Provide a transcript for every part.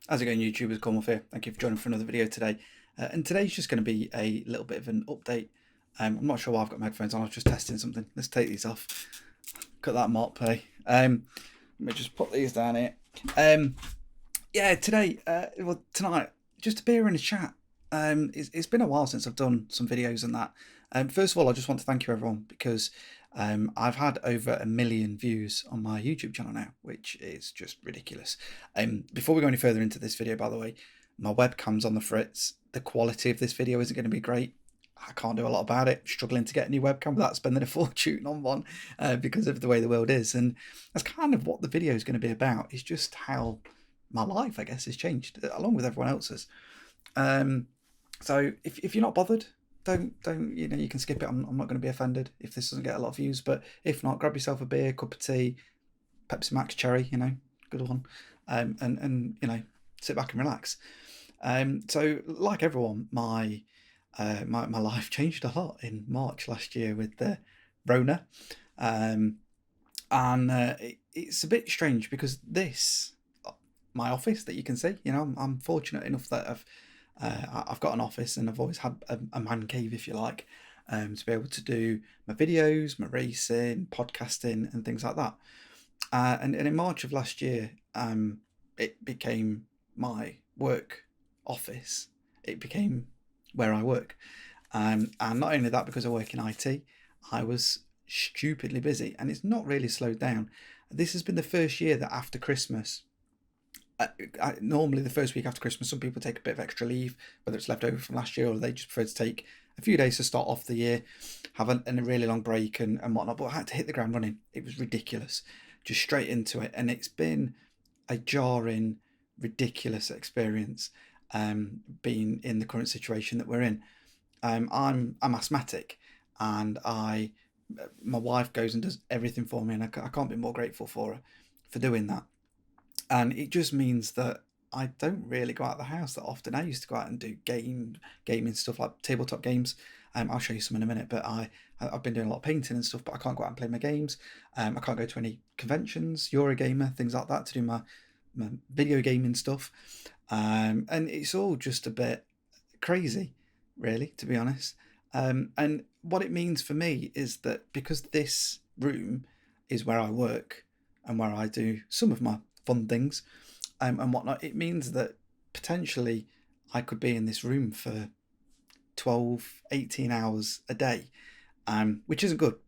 How's it going, YouTubers? Cornwall here. Thank you for joining for another video today. And today's just going to be a little bit of an update. I'm not sure why I've got my headphones on. I was just testing something. Let's take these off. Cut that mop, hey. Let me just put these down here. Today, tonight, just to be here in a chat. It's been a while since I've done some videos and that. First of all, I just want to thank you everyone because I've had over 1 million views on my YouTube channel now, which is just ridiculous. Before we go any further into this video, by the way, my webcam's on the fritz. The quality of this video isn't going to be great. I can't do a lot about it. Struggling to get a new webcam without spending a fortune on one because of the way the world is. And that's kind of what the video is going to be about. It's just how my life, I guess, has changed along with everyone else's. So if you're not bothered, don't you can skip it. I'm not going to be offended if this doesn't get a lot of views. But if not, grab yourself a beer, cup of tea, Pepsi Max cherry, good one, and sit back and relax. So like everyone, my life changed a lot in March last year with the Rona, and it's a bit strange because my office that you can see, I'm fortunate enough that I've got an office and I've always had a man cave, if you like, to be able to do my videos, my racing, podcasting, and things like that. And in March of last year, it became my work office. It became where I work. And not only that, because I work in IT, I was stupidly busy, and it's not really slowed down. This has been the first year that after Christmas, normally the first week after Christmas, some people take a bit of extra leave, whether it's left over from last year or they just prefer to take a few days to start off the year, have a really long break and whatnot. But I had to hit the ground running. It was ridiculous, just straight into it. And it's been a jarring, ridiculous experience being in the current situation that we're in. I'm asthmatic, and my wife goes and does everything for me, and I can't be more grateful for her for doing that. And it just means that I don't really go out of the house that often. I used to go out and do gaming stuff like tabletop games. I'll show you some in a minute, but I've been doing a lot of painting and stuff, but I can't go out and play my games. I can't go to any conventions, Eurogamer, things like that to do my video gaming stuff. And it's all just a bit crazy, really, to be honest. And what it means for me is that because this room is where I work and where I do some of my fun things and whatnot, it means that potentially I could be in this room for 12, 18 hours a day, which isn't good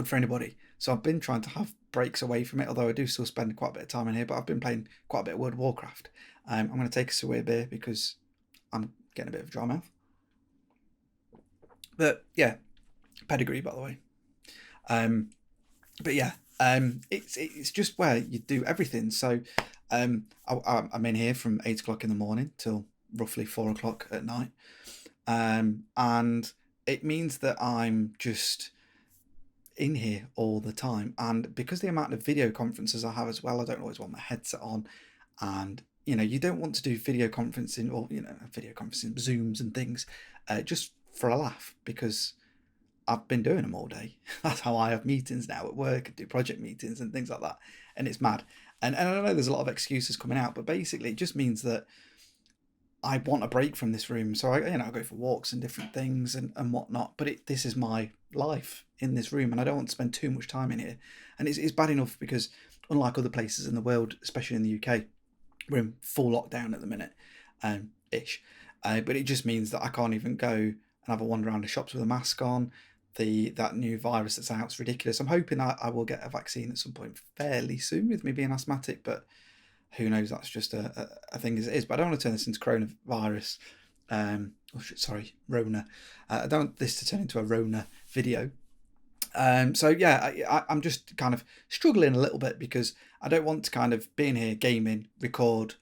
for anybody. So I've been trying to have breaks away from it, although I do still spend quite a bit of time in here, but I've been playing quite a bit of World of Warcraft. I'm going to take a Sawir beer because I'm getting a bit of a dry mouth. But yeah, pedigree, by the way. But yeah, it's just where you do everything. So I'm in here from 8 o'clock in the morning till roughly 4 o'clock at night. And it means that I'm just in here all the time. And because the amount of video conferences I have as well, I don't always want my headset on. And you don't want to do video conferencing or Zooms and things just for a laugh, because I've been doing them all day. That's how I have meetings now at work and do project meetings and things like that. And it's mad. And I know there's a lot of excuses coming out, but basically it just means that I want a break from this room. So I go for walks and different things and whatnot. But this is my life in this room, and I don't want to spend too much time in here. And it's bad enough because unlike other places in the world, especially in the UK, we're in full lockdown at the minute, ish. But it just means that I can't even go and have a wander around the shops with a mask on. That new virus that's out is ridiculous. I'm hoping that I will get a vaccine at some point fairly soon, with me being asthmatic, but who knows? That's just a thing as it is. But I don't want to turn this into coronavirus. Sorry, Rona. I don't want this to turn into a Rona video. So yeah, I'm just kind of struggling a little bit because I don't want to kind of be in here gaming, record,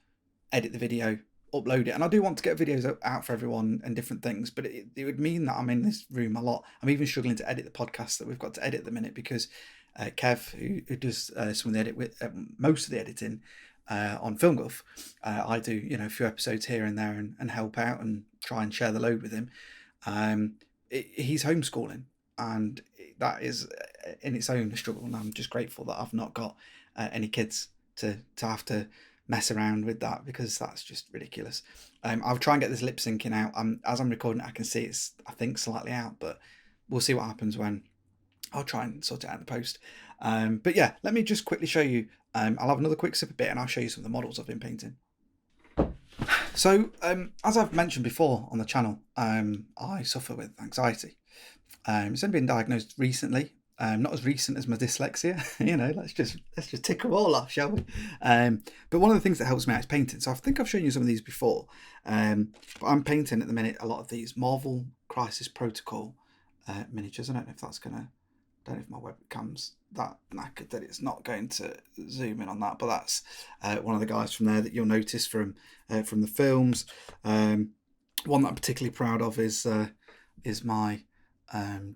edit the video, upload it, and I do want to get videos out for everyone and different things, but it would mean that I'm in this room a lot. I'm even struggling to edit the podcast that we've got to edit at the minute because Kev, who does some of the most of the editing on FilmGuff, I do a few episodes here and there and help out and try and share the load with him. He's homeschooling, and that is in its own a struggle, and I'm just grateful that I've not got any kids to have to mess around with that because that's just ridiculous. I'll try and get this lip syncing out. As I'm recording it, I can see it's, I think, slightly out, but we'll see what happens when I'll try and sort it out in the post. But yeah, let me just quickly show you. I'll have another quick sip of bit and I'll show you some of the models I've been painting. So, as I've mentioned before on the channel, I suffer with anxiety. It's only been diagnosed recently. Not as recent as my dyslexia. Let's just tick them all off, shall we? But one of the things that helps me out is painting. So I think I've shown you some of these before. But I'm painting at the minute a lot of these Marvel Crisis Protocol miniatures. I don't know if that's gonna. I don't know if my webcam's that knackered that it's not going to zoom in on that, but that's one of the guys from there that you'll notice from the films. One that I'm particularly proud of is my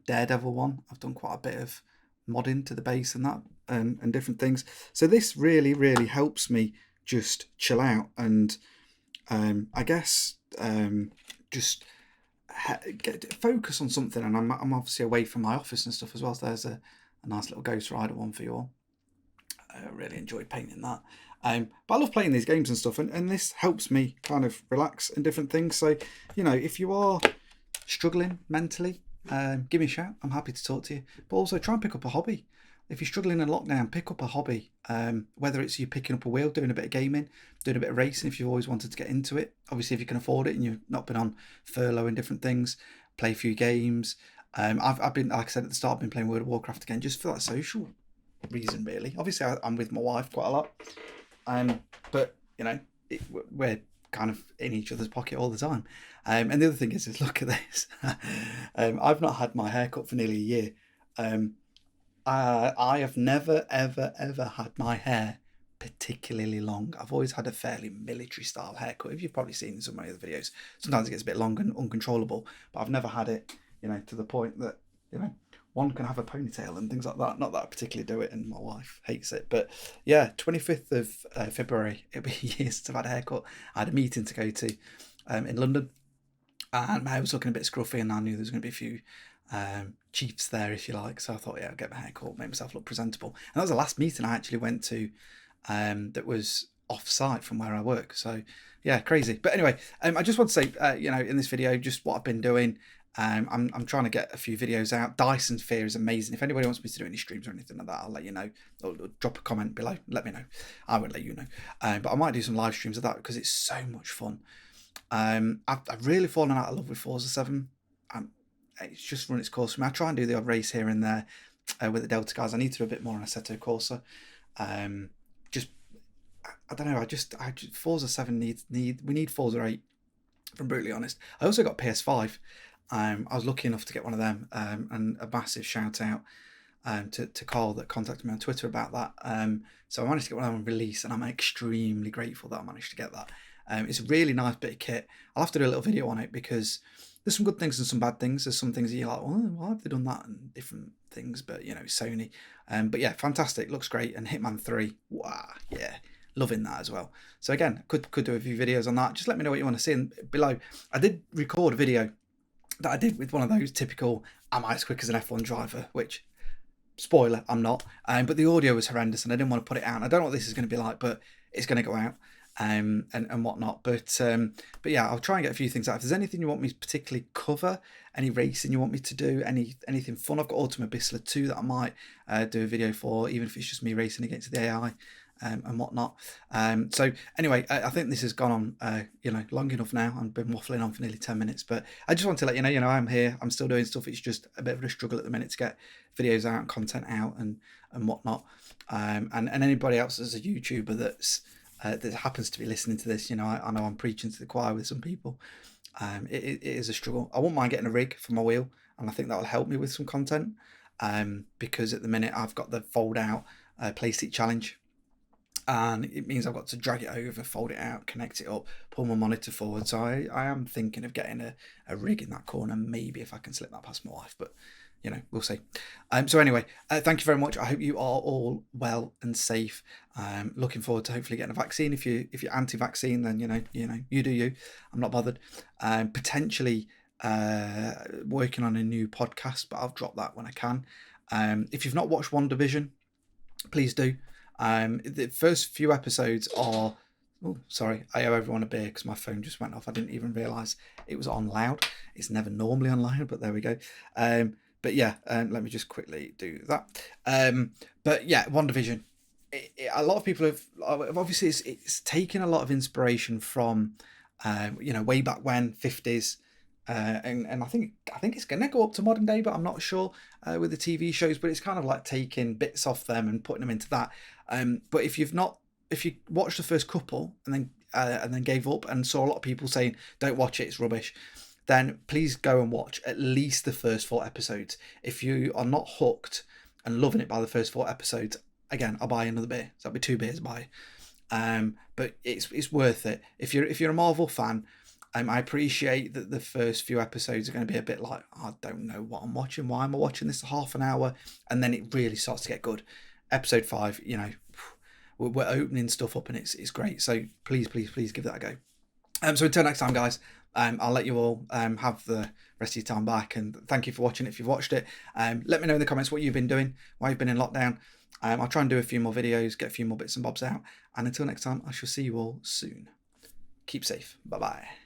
Daredevil one. I've done quite a bit of modding to the base and that and different things. So this really, really helps me just chill out and I guess just focus on something. And I'm obviously away from my office and stuff as well. So there's a nice little Ghost Rider one for you all. I really enjoyed painting that. But I love playing these games and stuff, and this helps me kind of relax and different things. So, if you are struggling mentally, give me a shout. I'm happy to talk to you. But also try and pick up a hobby. If you're struggling in lockdown, pick up a hobby. Whether it's you picking up a wheel, doing a bit of gaming, doing a bit of racing if you've always wanted to get into it. Obviously, if you can afford it and you've not been on furlough and different things, play a few games. I've been, like I said at the start, I've been playing World of Warcraft again just for that social reason, really. Obviously, I'm with my wife quite a lot. But, we're kind of in each other's pocket all the time. And the other thing is look at this. I've not had my hair cut for nearly a year. I have never, ever, ever had my hair particularly long. I've always had a fairly military style haircut. If you've probably seen some of my other videos, sometimes it gets a bit long and uncontrollable, but I've never had it, to the point that, one can have a ponytail and things like that. Not that I particularly do it, and my wife hates it. But yeah, 25th of February, it'll be years since I've had a haircut. I had a meeting to go to in London, and my hair was looking a bit scruffy, and I knew there was going to be a few chiefs there, if you like. So I thought, yeah, I'll get my hair cut, make myself look presentable. And that was the last meeting I actually went to that was off-site from where I work. So yeah, crazy. But anyway, I just want to say, in this video, just what I've been doing. I'm trying to get a few videos out. Dyson Sphere is amazing. If anybody wants me to do any streams or anything like that, I'll let you know. Or drop a comment below. Let me know. I won't let you know. But I might do some live streams of that because it's so much fun. I've really fallen out of love with Forza 7. It's just run its course for me. I try and do the odd race here and there with the Delta guys. I need to do a bit more on Assetto Corsa. I don't know. Forza 7 we need Forza 8. If I'm brutally honest. I also got PS5. I was lucky enough to get one of them, and a massive shout out to Carl that contacted me on Twitter about that. So I managed to get one of them on release, and I'm extremely grateful that I managed to get that. It's a really nice bit of kit. I'll have to do a little video on it because there's some good things and some bad things. There's some things that you're like, well, why have they done that, and different things, but Sony. But yeah, fantastic, looks great. And Hitman 3, wow, yeah, loving that as well. So again, could do a few videos on that. Just let me know what you want to see. And below, I did record a video that I did with one of those typical, am I as quick as an F1 driver, which, spoiler, I'm not. But the audio was horrendous and I didn't want to put it out. And I don't know what this is going to be like, but it's going to go out and whatnot. But yeah, I'll try and get a few things out. If there's anything you want me to particularly cover, any racing you want me to do, anything fun, I've got Ultima Bissler 2 that I might do a video for, even if it's just me racing against the AI. And whatnot. So anyway, I think this has gone on, long enough now. I've been waffling on for nearly 10 minutes, but I just want to let you know, I'm here. I'm still doing stuff. It's just a bit of a struggle at the minute to get videos out and content out and whatnot. And anybody else that's a YouTuber that happens to be listening to this, I know I'm preaching to the choir with some people. It is a struggle. I wouldn't mind getting a rig for my wheel, and I think that will help me with some content. Because at the minute I've got the fold out Playseat challenge. And it means I've got to drag it over, fold it out, connect it up, pull my monitor forward. So I am thinking of getting a rig in that corner, maybe if I can slip that past my wife, but we'll see. So anyway, thank you very much. I hope you are all well and safe. Looking forward to hopefully getting a vaccine. If you're anti-vaccine, then you do you. I'm not bothered. Potentially working on a new podcast, but I'll drop that when I can. If you've not watched WandaVision, please do. The first few episodes are Oh, sorry. I owe everyone a beer because my phone just went off. I didn't even realise it was on loud. It's never normally on loud, but there we go. But yeah, let me just quickly do that. But yeah, WandaVision. A lot of people have obviously it's taken a lot of inspiration from, way back when 50s. And I think it's gonna go up to modern day, but I'm not sure with the TV shows. But it's kind of like taking bits off them and putting them into that. But if you watched the first couple and then gave up and saw a lot of people saying don't watch it, it's rubbish, then please go and watch at least the first 4 episodes. If you are not hooked and loving it by the first 4 episodes, again, I'll buy another beer. So that'll be 2 beers buy. But it's worth it. If you're a Marvel fan, I appreciate that the first few episodes are going to be a bit like, I don't know what I'm watching. Why am I watching this half an hour? And then it really starts to get good. Episode 5, we're opening stuff up and it's great. So please give that a go. So until next time, guys, I'll let you all have the rest of your time back. And thank you for watching if you've watched it. Let me know in the comments what you've been doing, why you've been in lockdown. I'll try and do a few more videos, get a few more bits and bobs out. And until next time, I shall see you all soon. Keep safe. Bye-bye.